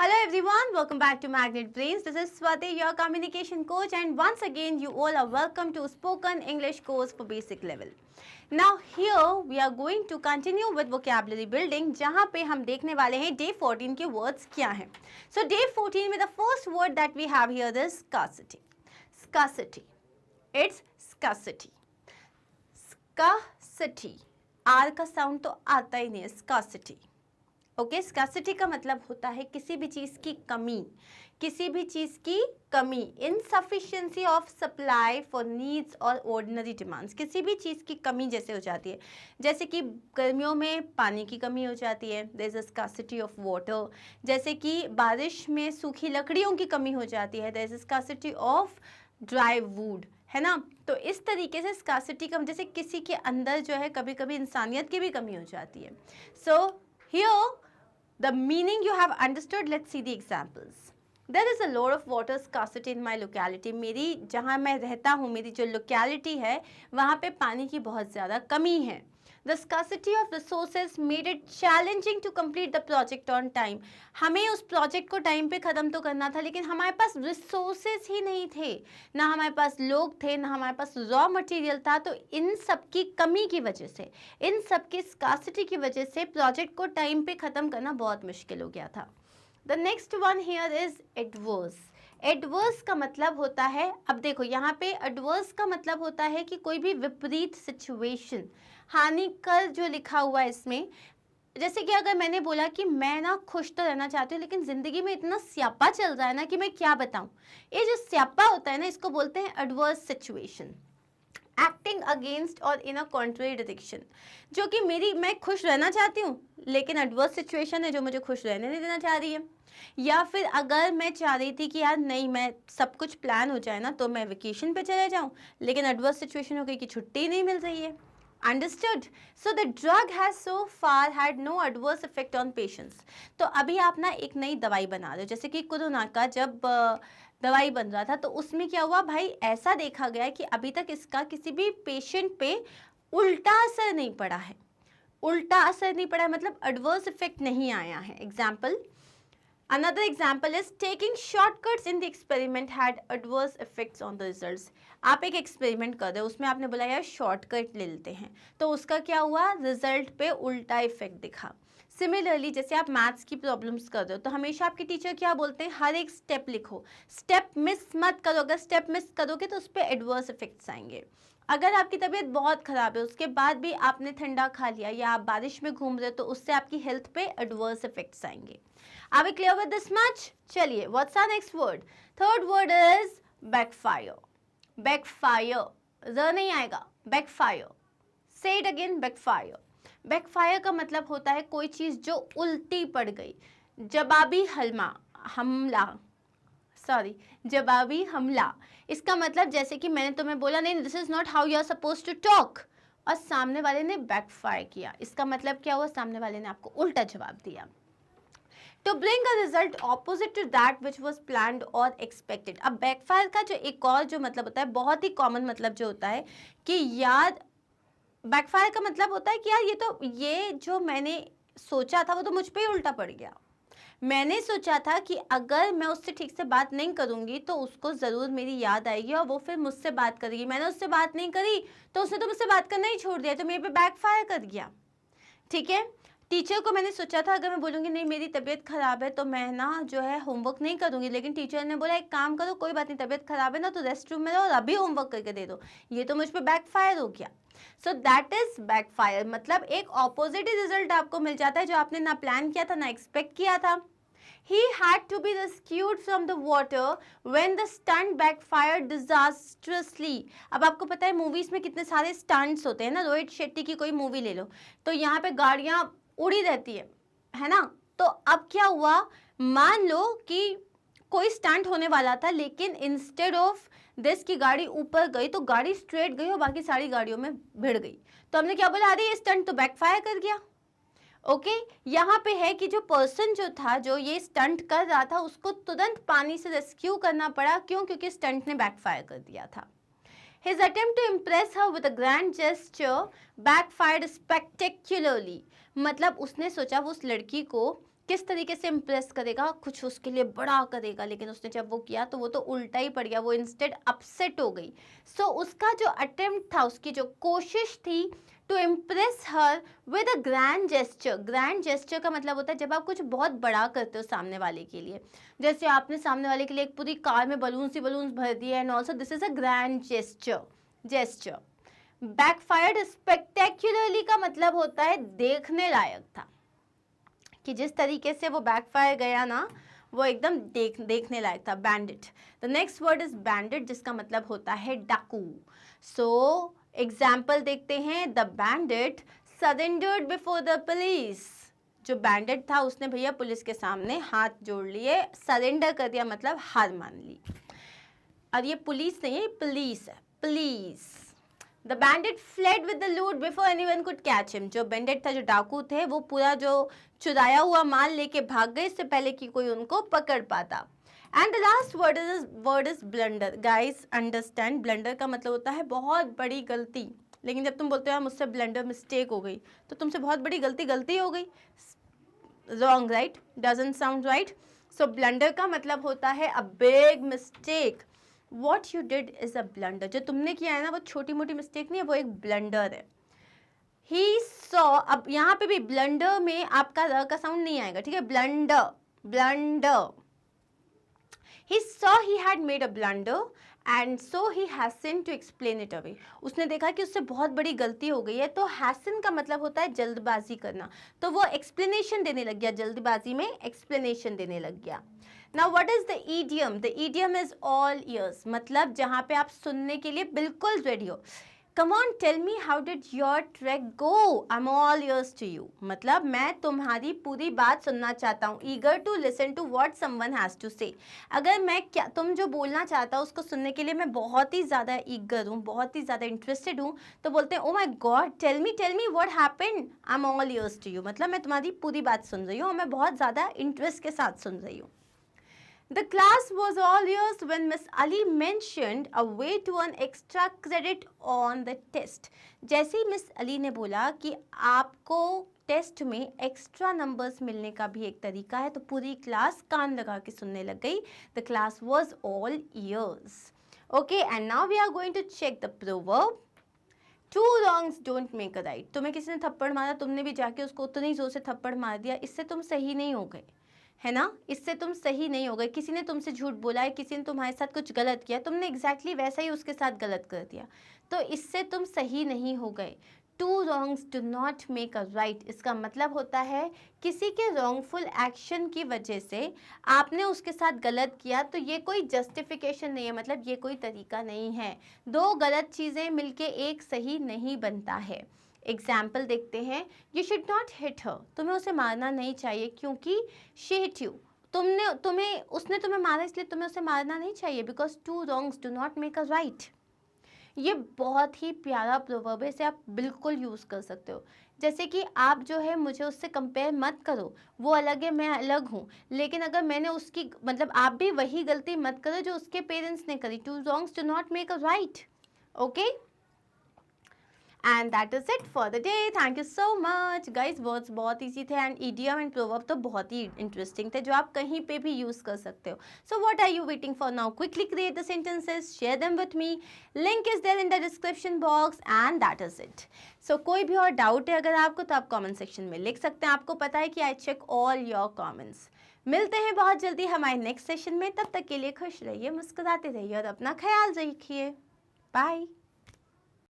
Hello everyone, welcome back to Magnet Brains. This is Swati, your communication coach, and once again you all are welcome to Spoken English course for basic level. Now here we are going to continue with vocabulary building, जहाँ पे हम देखने वाले हैं day 14 के words क्या हैं. So day 14 में the first word that we have here is scarcity. Scarcity. It's scarcity. Scarcity. R का साउंड तो आता ही नहीं है. Scarcity. ओके स्कार्सिटी का मतलब होता है किसी भी चीज़ की कमी, किसी भी चीज़ की कमी, insufficiency of supply for needs और ऑर्डिनरी डिमांड्स, किसी भी चीज़ की कमी जैसे हो जाती है. जैसे कि गर्मियों में पानी की कमी हो जाती है, there is a scarcity of water. जैसे कि बारिश में सूखी लकड़ियों की कमी हो जाती है, there is a scarcity of dry wood, है ना. तो इस तरीके से स्कार्सिटी का जैसे किसी के अंदर जो है कभी कभी इंसानियत की भी कमी हो जाती है. सो here the meaning you have understood. Let's see the examples. There is a lot of water scarcity in my locality. मेरी जहाँ मैं रहता हूँ, मेरी जो locality है वहाँ पे पानी की बहुत ज़्यादा कमी है. The scarcity of resources made it challenging to complete the project on time. हमें उस प्रोजेक्ट को टाइम पे ख़त्म तो करना था, लेकिन हमारे पास रिसोर्सेज ही नहीं थे, ना हमारे पास लोग थे, ना हमारे पास रॉ मटेरियल था. तो इन सब की कमी की वजह से, इन सब की स्कार्सिटी की वजह से प्रोजेक्ट को टाइम पे ख़त्म करना बहुत मुश्किल हो गया था. The next one here is adverse. Adverse का मतलब होता है, अब देखो यहाँ पे एडवर्स का मतलब होता है कि कोई भी विपरीत सिचुएशन, हानिकर जो लिखा हुआ है इसमें. जैसे कि अगर मैंने बोला कि मैं ना खुश तो रहना चाहती हूँ, लेकिन ज़िंदगी में इतना स्यापा चल रहा है ना कि मैं क्या बताऊँ. ये जो स्यापा होता है ना, इसको बोलते हैं एडवर्स सिचुएशन. एक्टिंग अगेंस्ट और इन अ कॉन्ट्रेरी डायरेक्शन, जो कि मैं खुश रहना चाहती हूँ लेकिन एडवर्स सिचुएशन है जो मुझे खुश रहने नहीं देना चाह रही है. या फिर अगर मैं चाह रही थी कि यार नहीं, मैं सब कुछ प्लान हो जाए ना तो मैं वेकेशन पे चले जाऊँ, लेकिन एडवर्स सिचुएशन हो गई कि छुट्टी नहीं मिल रही है. Understood. So the drug has so far had no adverse effect on patients. तो अभी आप ना एक नई दवाई बना रहे हो, जैसे कि कोरोना का जब दवाई बन रहा था तो उसमें क्या हुआ भाई, ऐसा देखा गया कि अभी तक इसका किसी भी पेशेंट पे उल्टा असर नहीं पड़ा है. उल्टा असर नहीं पड़ा है मतलब एडवर्स इफेक्ट नहीं आया है. Example, another example is taking shortcuts in the experiment had adverse effects on the results. आप एक एक्सपेरिमेंट कर रहे हो, उसमें आपने बोला यार शॉर्टकट ले लेते हैं, तो उसका क्या हुआ, रिजल्ट पे उल्टा इफेक्ट दिखा. सिमिलरली जैसे आप मैथ्स की प्रॉब्लम्स कर रहे हो तो हमेशा आपके टीचर क्या बोलते हैं, हर एक स्टेप लिखो, स्टेप मिस मत करो. अगर स्टेप मिस करोगे तो उस पर एडवर्स इफेक्ट्स आएंगे. अगर आपकी तबीयत बहुत ख़राब है, उसके बाद भी आपने ठंडा खा लिया या आप बारिश में घूम रहे हो, तो उससे आपकी हेल्थ पे एडवर्स इफेक्ट्स आएंगे. Are we clear with this much? चलिए, what's our next word? Third word is backfire. Backfire. ज़ नहीं आएगा. Backfire. Say it again. Backfire. Backfire का मतलब होता है कोई चीज़ जो उल्टी पड़ गई. जवाबी हमला. इसका मतलब जैसे कि मैंने तुम्हें बोला नहीं, this is not how you are supposed to talk, और सामने वाले ने बैकफायर किया. इसका मतलब क्या हुआ, सामने वाले ने आपको उल्टा जवाब दिया. To bring a result opposite to that which was planned or expected. अब बैकफायर का जो एक और जो मतलब होता है, बहुत ही कॉमन मतलब जो होता है कि यार, बैकफायर का मतलब होता है कि यार ये जो मैंने सोचा था वो तो मुझ पे ही उल्टा पड़ गया. मैंने सोचा था कि अगर मैं उससे ठीक से बात नहीं करूंगी तो उसको ज़रूर मेरी याद आएगी और वो फिर मुझसे बात करेगी. मैंने उससे बात नहीं करी तो उसने तो मुझसे बात करना ही छोड़ दिया, तो मेरे पे बैकफायर कर गया. ठीक है. टीचर को मैंने सोचा था अगर मैं बोलूँगी नहीं मेरी तबीयत ख़राब है तो मैं ना जो है होमवर्क नहीं करूँगी, लेकिन टीचर ने बोला एक काम करो, कोई बात नहीं, तबीयत ख़राब है ना तो रेस्ट रूम में रहो और अभी होमवर्क करके दे दो. ये तो मुझ पर बैकफायर हो गया. So that is backfire. मतलब एक ऑपोजिट ही रिजल्ट आपको मिल जाता है जो आपने ना प्लान किया था ना एक्सपेक्ट किया था. He had to be rescued from the water when the stunt backfired disastrously. अब आपको पता है मूवीज में कितने सारे स्टंट्स होते हैं ना. रोहित शेट्टी की कोई मूवी ले लो तो यहाँ पे गाड़ियाँ उड़ी रहती है ना. तो अब क्या हुआ, मान लो कि कोई स्टंट होने वाला था, लेकिन इंस्टेड ऑफ दिस की गाड़ी ऊपर गई तो गाड़ी स्ट्रेट गई और बाकी सारी गाड़ियों में भिड़ गई. तो हमने क्या बोला, अरे ये स्टंट तो बैकफायर कर गया. ओके यहाँ पे है कि जो पर्सन जो था, जो ये स्टंट कर रहा था, उसको तुरंत पानी से रेस्क्यू करना पड़ा. क्यों? क्योंकि स्टंट ने बैकफायर कर दिया था. His attempt to impress her with a grand gesture backfired spectacularly. मतलब उसने सोचा वो उस लड़की को किस तरीके से इम्प्रेस करेगा, कुछ उसके लिए बड़ा करेगा, लेकिन उसने जब वो किया तो वो तो उल्टा ही पड़ गया, वो इंस्टेड अपसेट हो गई। सो उसका जो अटेम्प्ट था, उसकी जो कोशिश थी to impress her with a grand gesture. Grand gesture का मतलब होता है जब आप कुछ बहुत बड़ा करते हो सामने वाले के लिए, जैसे आपने सामने वाले के लिए एक पूरी कार में बलून्स भर दिए, and also this is a grand gesture. Backfired spectacularly का मतलब होता है देखने लायक था, कि जिस तरीके से वो बैकफायर गया ना, वो एकदम देखने लायक था। Bandit, the next word is bandit, जिसका मतलब होता है डाकू। सो एग्जाम्पल देखते हैं। The bandit surrendered before the police. जो बैंडिट था उसने भैया पुलिस के सामने हाथ जोड़ लिए, सरेंडर कर दिया, मतलब हार मान ली। और ये पुलिस नहीं है, पुलिस है, police. The bandit fled with the loot before anyone could catch him. जो bandit था, जो डाकू थे, वो पूरा जो चुराया हुआ माल लेके भाग गए इससे पहले कि कोई उनको पकड़ पाता। And the last word is blunder. Guys, understand, blunder का मतलब होता है बहुत बड़ी गलती। लेकिन जब तुम बोलते हो मुझसे ब्लंडर मिस्टेक हो गई, तो तुमसे बहुत बड़ी गलती हो गई। Wrong, right? Doesn't sound right. So blunder का मतलब होता है a big mistake. What you did is a blunder. जो तुमने किया है ना, वो छोटी मोटी मिस्टेक नहीं है, वो एक ब्लंडर है। He saw, अब यहाँ पे भी ब्लंडर में आपका र का साउंड नहीं आएगा, ठीक है? Blunder. He saw he had made a blunder and so he hastened to explain it away. उसने देखा कि उससे बहुत बड़ी गलती हो गई है, तो hasten का मतलब होता है जल्दबाजी करना, तो वो explanation देने लग गया, जल्दबाजी में explanation देने लग गया। Now what is the idiom? The idiom is all ears, मतलब जहाँ पे आप सुनने के लिए बिल्कुल ready हो। Come on, tell me, how did your trek go? I'm all ears to you. मतलब मैं तुम्हारी पूरी बात सुनना चाहता हूँ। Eager to listen to what someone has to say. अगर मैं क्या तुम जो बोलना चाहता हो उसको सुनने के लिए मैं बहुत ही ज़्यादा eager हूँ, बहुत ही ज़्यादा interested हूँ, तो बोलते हैं oh my God, tell me what happened? I'm all ears to you. मतलब मैं तुम्हारी पूरी बात सुन रही हूँ और मैं बहुत ज़्यादा interest के साथ सुन रही हूँ। The class was all ears when Miss Ali mentioned a way to earn extra credit on the test. जैसे ही मिस अली ने बोला कि आपको टेस्ट में एक्स्ट्रा नंबर्स मिलने का भी एक तरीका है, तो पूरी क्लास कान लगा के सुनने लग गई। The class was all ears. Okay, and now we are going to check the proverb. Two wrongs don't make a right. तुम्हें किसी ने थप्पड़ मारा, तुमने भी जाके उसको उतनी जोर से थप्पड़ मार दिया, इससे तुम सही नहीं हो गए, है ना? इससे तुम सही नहीं हो गए। किसी ने तुमसे झूठ बोला है, किसी ने तुम्हारे साथ कुछ गलत किया, तुमने एग्जैक्टली वैसा ही उसके साथ गलत कर दिया, तो इससे तुम सही नहीं हो गए। Two wrongs do not make a right, इसका मतलब होता है किसी के रॉन्गफुल एक्शन की वजह से आपने उसके साथ गलत किया, तो ये कोई जस्टिफिकेशन नहीं है, मतलब ये कोई तरीका नहीं है। दो गलत चीज़ें मिलके एक सही नहीं बनता है। एग्जाम्पल देखते हैं। यू शुड नॉट हिट हर, तुम्हें उसे मारना नहीं चाहिए क्योंकि शी हिट यू, उसने तुम्हें मारा इसलिए तुम्हें उसे मारना नहीं चाहिए, because two wrongs do not make a right. ये बहुत ही प्यारा प्रोवर्ब है, इसे आप बिल्कुल यूज़ कर सकते हो। जैसे कि आप जो है मुझे उससे कंपेयर मत करो, वो अलग है मैं अलग हूँ, लेकिन अगर मैंने उसकी मतलब आप भी वही गलती मत करो जो उसके पेरेंट्स ने करी। Two wrongs do not make a right. Okay, and that is it for the day. Thank you so much guys. words बहुत easy थे and idiom and proverb तो बहुत ही interesting थे जो आप कहीं पे भी use कर सकते हो. So what are you waiting for now? Quickly create the sentences, share them with me. Link is there in the description box and that is it. So कोई भी और doubt है अगर आपको तो आप comment section में लिख सकते हैं. आपको पता है कि I check all your comments. मिलते हैं बहुत जल्दी हमारे नेक्स्ट सेशन में, तब तक के लिए खुश रहिए, मुस्कुराते रहिए और अपना ख्याल रखिए। बाय।